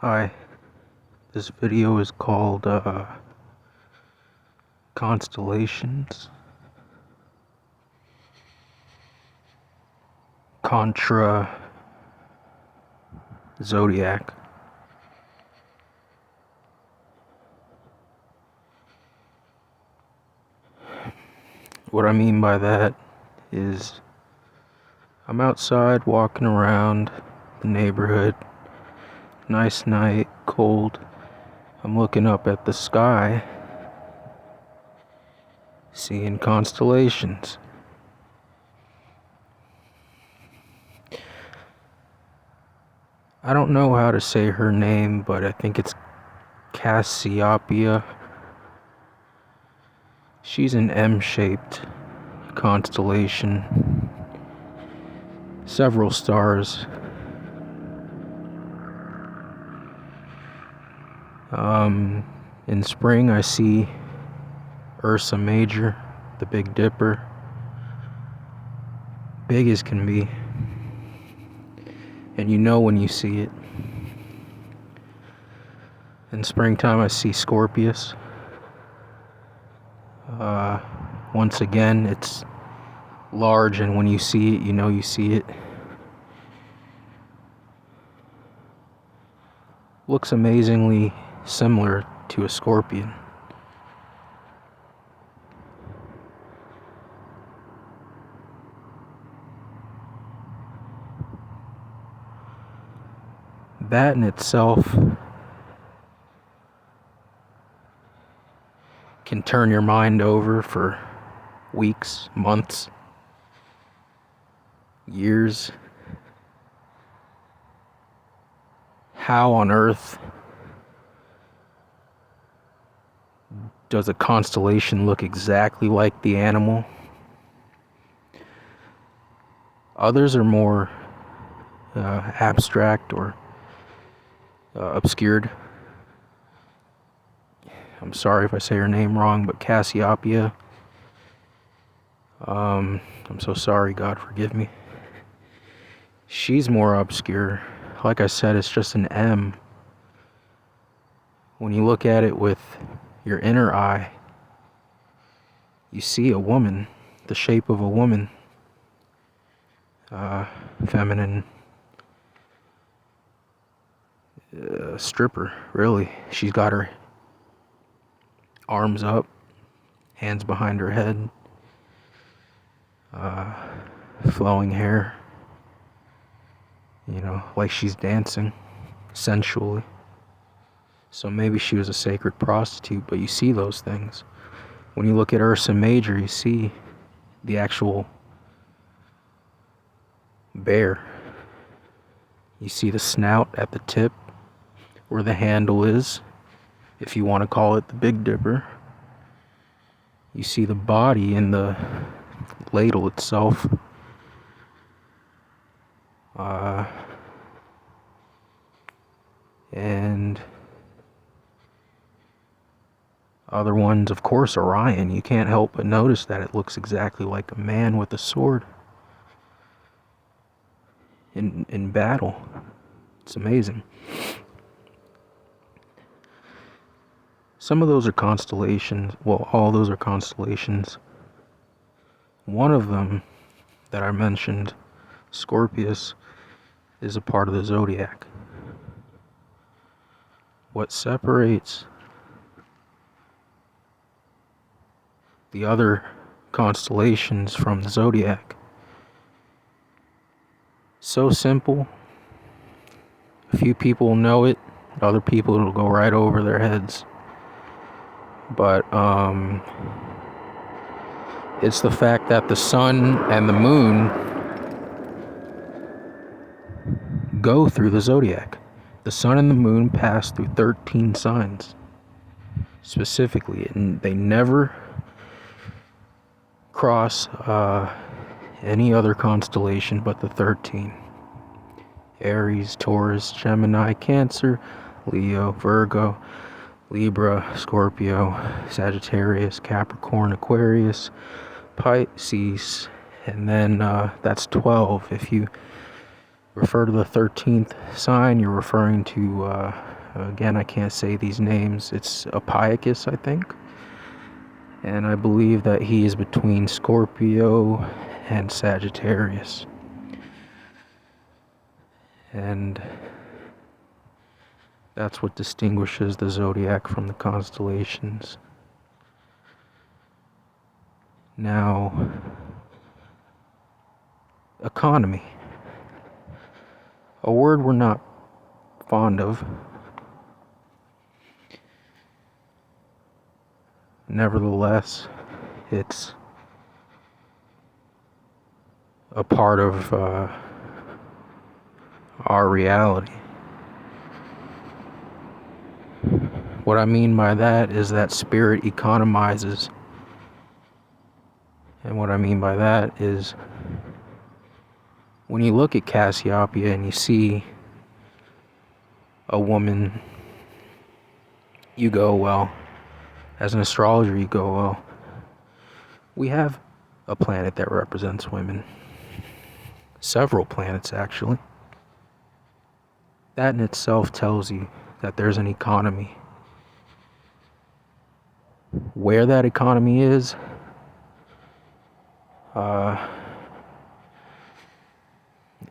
Hi, this video is called Constellations, Contra, Zodiac. What I mean by that is I'm outside walking around the neighborhood, nice night, cold. I'm looking up at the sky, seeing constellations. I don't know how to say her name, but I think it's Cassiopeia. She's an M-shaped constellation. Several stars. In spring I see Ursa Major, the Big Dipper. Big as can be. And you know when you see it. In springtime I see Scorpius. Once again, it's large, and when you see it, you know you see it. Looks amazingly similar to a scorpion. That in itself can turn your mind over for weeks, months, years. How on earth does a constellation look exactly like the animal? Others are more abstract or obscured. I'm sorry if I say her name wrong, but Cassiopeia. I'm so sorry, God forgive me. She's more obscure. Like I said, it's just an M. When you look at it with your inner eye, you see a woman, the shape of a woman. Feminine stripper, really. She's got her arms up, hands behind her head, flowing hair, like she's dancing sensually. So maybe she was a sacred prostitute, but you see those things. When you look at Ursa Major, you see the actual bear. You see the snout at the tip, where the handle is, if you want to call it the Big Dipper. You see the body in the ladle itself. And other ones, of course, Orion. You can't help but notice that it looks exactly like a man with a sword in battle. It's amazing. Some of those are constellations. Well, all those are constellations. One of them that I mentioned, Scorpius, is a part of the zodiac. What separates the other constellations from the zodiac? So simple. A few people know it, other people it'll go right over their heads. But it's the fact that the sun and the moon go through the zodiac. The sun and the moon pass through 13 signs specifically, and they never cross any other constellation but the 13. Aries, Taurus, Gemini, Cancer, Leo, Virgo, Libra, Scorpio, Sagittarius, Capricorn, Aquarius, Pisces, and then that's 12 if you refer to the 13th sign, you're referring to, again, I can't say these names. It's Ophiuchus, I think. And I believe that he is between Scorpio and Sagittarius. And that's what distinguishes the zodiac from the constellations. Now, economy. A word we're not fond of. Nevertheless, it's a part of our reality. What I mean by that is that spirit economizes. And what I mean by that is when you look at Cassiopeia and you see a woman, you go, well, as an astrologer, you go, well, we have a planet that represents women. Several planets, actually. That in itself tells you that there's an economy. Where that economy is,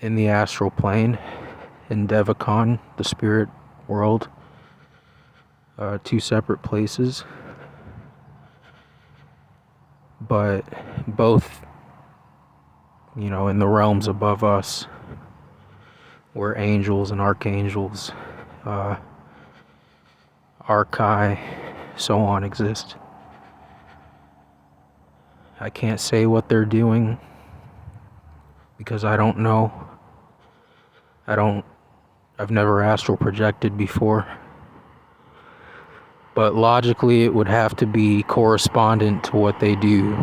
in the astral plane, in Devacon, the spirit world, two separate places, but both, in the realms above us, where angels and archangels, archai, so on exist. I can't say what they're doing because I don't know. I've never astral projected before. But logically, it would have to be correspondent to what they do.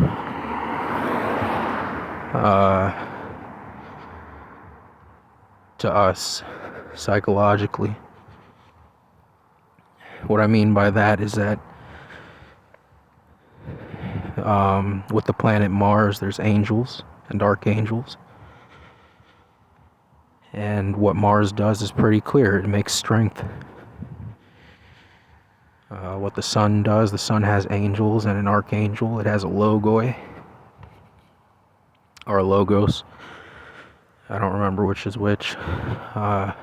To us, psychologically. What I mean by that is that with the planet Mars, there's angels and archangels. And what Mars does is pretty clear. It makes strength. What the sun does, the sun has angels and an archangel. It has a logoi. Or a logos. I don't remember which is which. And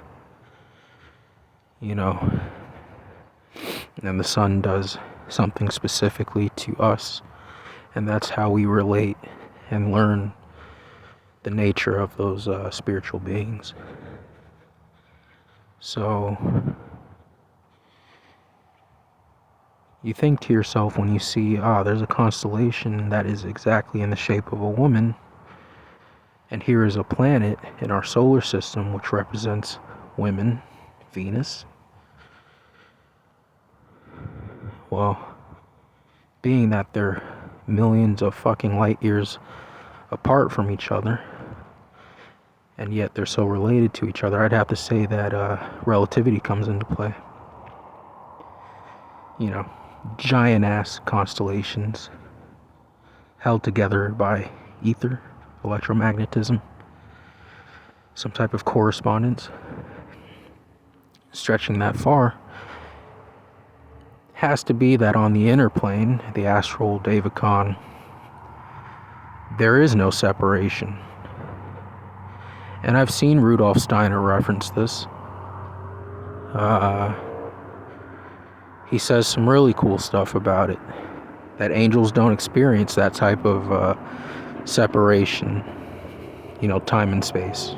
the sun does something specifically to us. And that's how we relate and learn the nature of those spiritual beings. So, you think to yourself when you see, there's a constellation that is exactly in the shape of a woman, and here is a planet in our solar system which represents women, Venus. Well, being that they're millions of fucking light years apart from each other, and yet they're so related to each other, I'd have to say that relativity comes into play. Giant ass constellations held together by ether, electromagnetism, some type of correspondence stretching that far, has to be that on the inner plane, the astral Devacon, there is no separation. And I've seen Rudolf Steiner reference this. He says some really cool stuff about it. That angels don't experience that type of separation, time and space.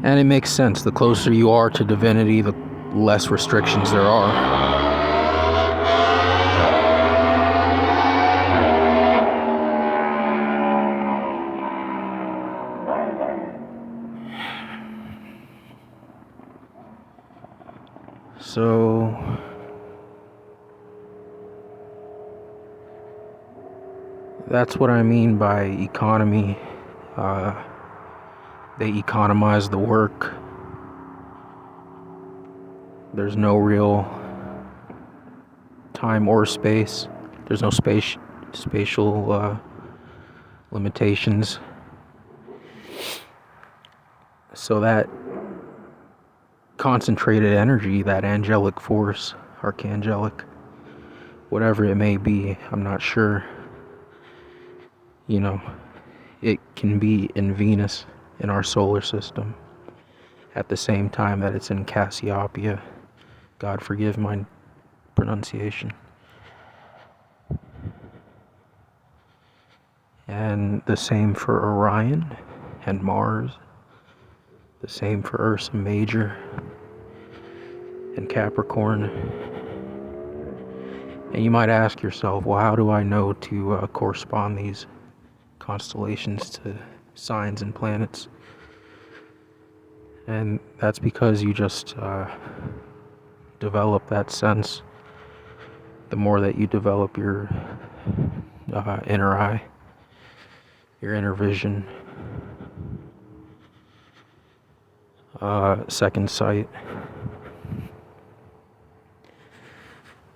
And it makes sense. The closer you are to divinity, the less restrictions there are. So, that's what I mean by economy. They economize the work. There's no real time or space. There's no spatial limitations. So that concentrated energy, that angelic force, archangelic, whatever it may be, I'm not sure, you know, it can be in Venus, in our solar system, at the same time that it's in Cassiopeia. God forgive my pronunciation. And the same for Orion and Mars. The same for Ursa Major and Capricorn. And you might ask yourself, well, how do I know to correspond these constellations to signs and planets? And that's because you just develop that sense. The more that you develop your inner eye, your inner vision, second sight.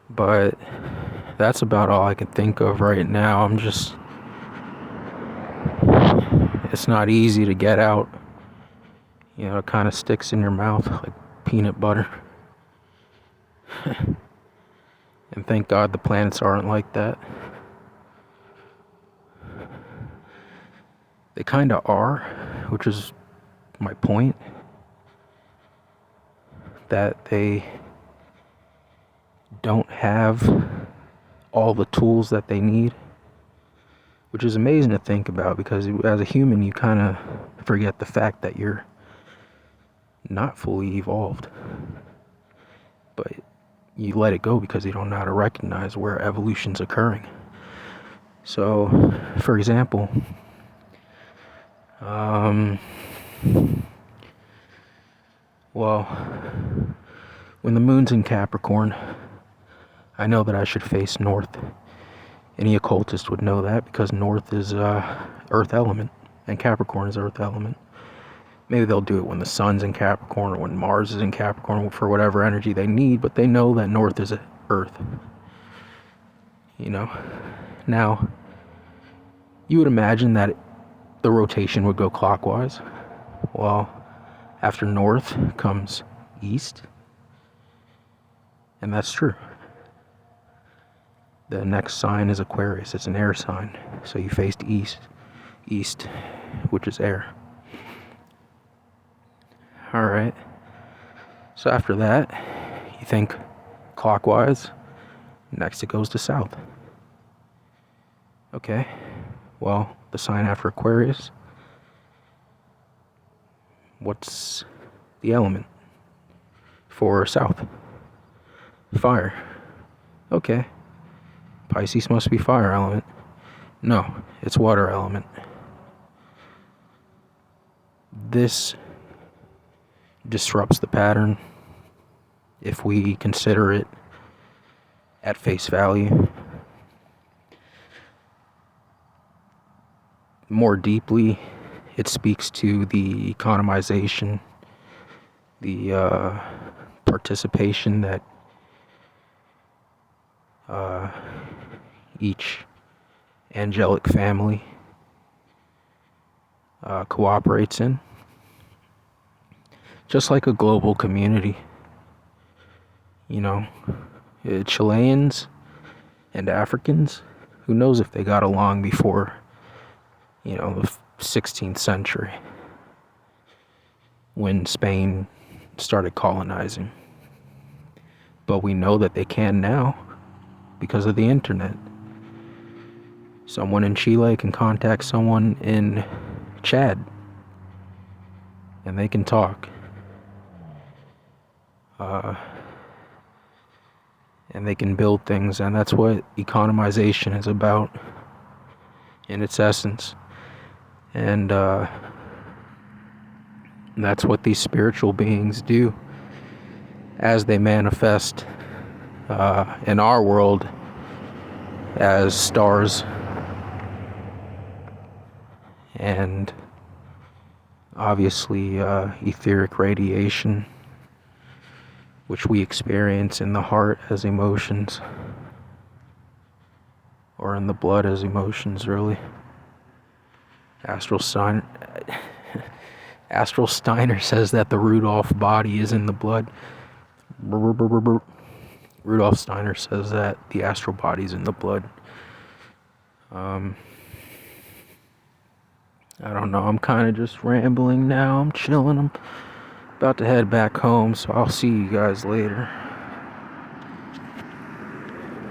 But that's about all I can think of right now. It's not easy to get out. You know, it kind of sticks in your mouth like peanut butter. And thank God the planets aren't like that. They kind of are, which is my point. That they don't have all the tools that they need. Which is amazing to think about, because as a human you kind of forget the fact that you're not fully evolved. But you let it go because you don't know how to recognize where evolution's occurring. So, for example, well, when the moon's in Capricorn, I know that I should face north. Any occultist would know that, because north is earth element, and Capricorn is earth element. Maybe they'll do it when the sun's in Capricorn or when Mars is in Capricorn for whatever energy they need, but they know that north is earth. You know? Now, you would imagine that the rotation would go clockwise. Well, after north comes east, and that's true. The next sign is Aquarius. It's an air sign. So you faced east, which is air. Alright. So after that, you think clockwise. Next it goes to south. Okay. Well, the sign after Aquarius. What's the element for south? Fire. Okay. Pisces must be fire element. No, it's water element. This disrupts the pattern if we consider it at face value. More deeply, it speaks to the economization, the participation that each angelic family cooperates in. Just like a global community. You know, Chileans and Africans, who knows if they got along before, you know, the 16th century, when Spain started colonizing. But we know that they can now because of the internet. Someone in Chile can contact someone in Chad, and they can talk. And they can build things, and that's what economization is about in its essence. And that's what these spiritual beings do as they manifest in our world as stars and obviously etheric radiation, which we experience in the heart as emotions, or in the blood as emotions, really. Astral sign. Astral Steiner says that the Rudolph body is in the blood. Rudolph Steiner says that the astral body's in the blood. I don't know. I'm kind of just rambling now. I'm chilling. I'm about to head back home, so I'll see you guys later.